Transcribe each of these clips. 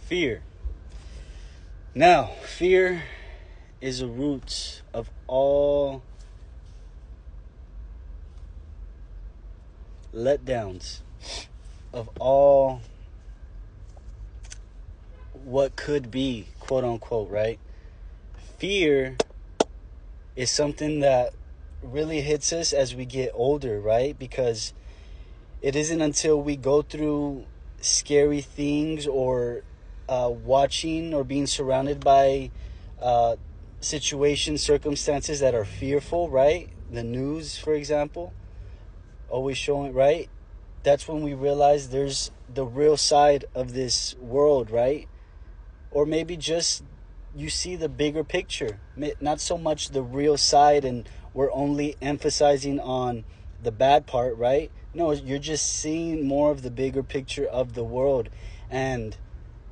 Fear. Now, fear is a root of all letdowns, of all what could be, quote unquote, right? Fear is something that really hits us as we get older, right? Because it isn't until we go through scary things or watching or being surrounded by situations, circumstances that are fearful, right? The news, for example, always showing, right? That's when we realize there's the real side of this world, right? Or maybe just you see the bigger picture, not so much the real side, and we're only emphasizing on the bad part, right? No, you're just seeing more of the bigger picture of the world. And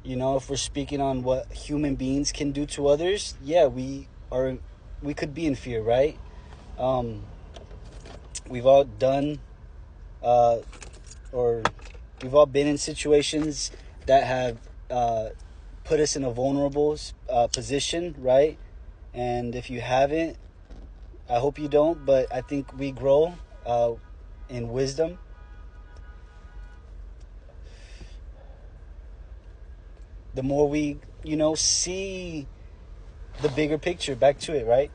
if we're speaking on what human beings can do to others, yeah, we could be in fear, right? We've all done or we've all been in situations that have put us in a vulnerable position, right? And if you haven't, I hope you don't, but I think we grow in wisdom. The more we, see the bigger picture, back to it, right?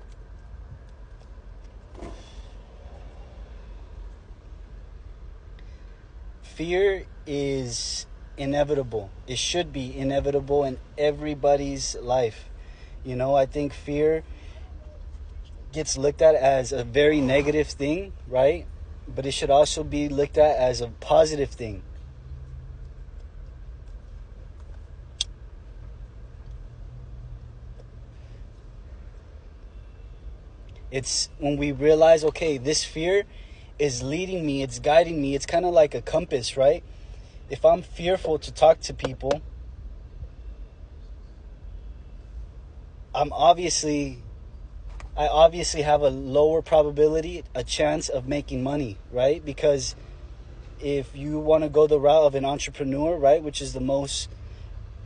Fear is inevitable. It should be inevitable in everybody's life. I think fear gets looked at as a very negative thing, right? But it should also be looked at as a positive thing. It's when we realize, okay, this fear is leading me, it's guiding me. It's kind of like a compass, right? If I'm fearful to talk to people, I obviously have a lower probability, a chance of making money, right? Because if you want to go the route of an entrepreneur, right, which is the most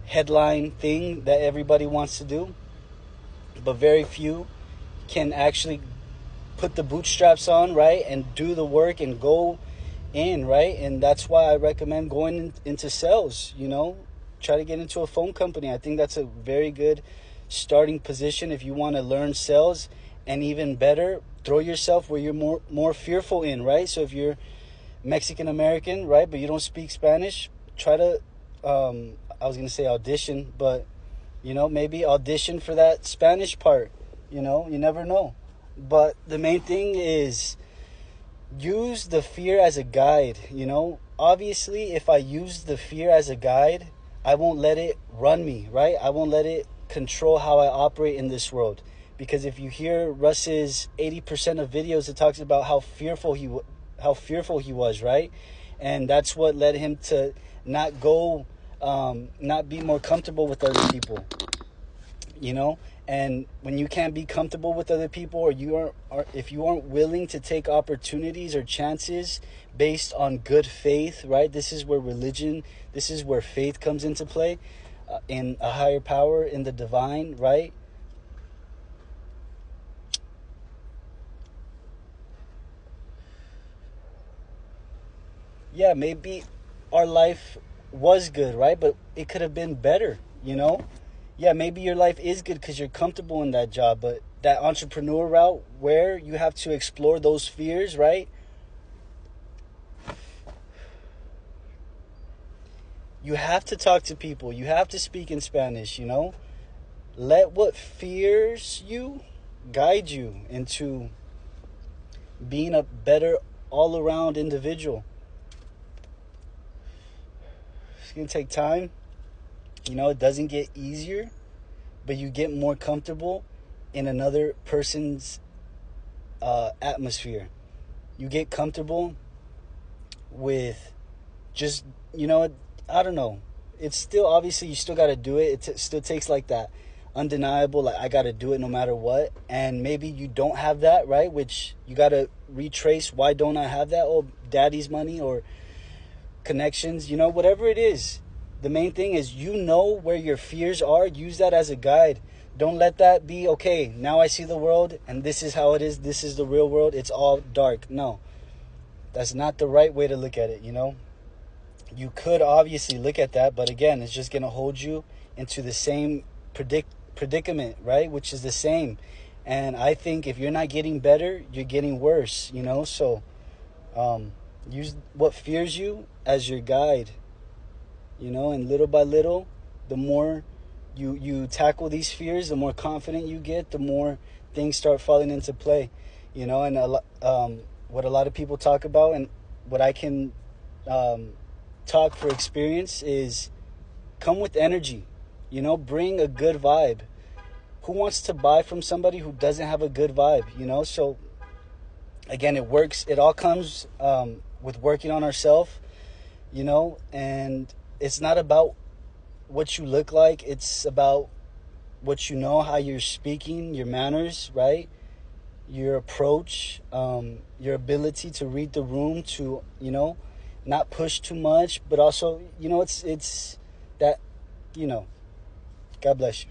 headline thing that everybody wants to do, but very few can actually put the bootstraps on, right, and do the work and go in, right? And that's why I recommend going into sales. Try to get into a phone company. I think that's a very good starting position if you want to learn sales. And even better, throw yourself where you're more fearful in, right? So if you're Mexican American, right, but you don't speak Spanish, try to I was gonna say audition, but maybe audition for that Spanish part. You never know. But the main thing is use the fear as a guide. Obviously, if I use the fear as a guide, I won't let it run me, right? I won't let it control how I operate in this world. Because if you hear Russ's 80% of videos, it talks about how fearful he was, right? And that's what led him to not be more comfortable with other people. And when you can't be comfortable with other people, or if you aren't willing to take opportunities or chances based on good faith, right? This is where faith comes into play, in a higher power, in the divine, right? Yeah, maybe our life was good, right? But it could have been better, Yeah, maybe your life is good because you're comfortable in that job, but that entrepreneur route where you have to explore those fears, right? You have to talk to people. You have to speak in Spanish, Let what fears you guide you into being a better all-around individual. It's going to take time. It doesn't get easier, but you get more comfortable in another person's atmosphere. You get comfortable with just, I don't know. It's still, obviously, you still got to do it. It still takes like that undeniable, like, I got to do it no matter what. And maybe you don't have that, right? Which you got to retrace. Why don't I have that? Oh, daddy's money or connections, whatever it is. the main thing is, you know where your fears are. Use that as a guide. Don't let that be, okay, now I see the world and this is how it is. This is the real world. It's all dark. No, that's not the right way to look at it, you know? You could obviously look at that, but again, it's just going to hold you into the same predicament, right? Which is the same. And I think if you're not getting better, you're getting worse, you know? So use what fears you as your guide, you know? And little by little, the more you tackle these fears, the more confident you get, the more things start falling into play, you know? And what a lot of people talk about, and what I can talk for experience, is come with energy, you know? Bring a good vibe. Who wants to buy from somebody who doesn't have a good vibe, you know? So again, it works. It all comes with working on ourselves, you know? And it's not about what you look like. It's about what you know, how you're speaking, your manners, right? Your approach, your ability to read the room, to, you know, not push too much, but also, you know, it's that, you know. God bless you.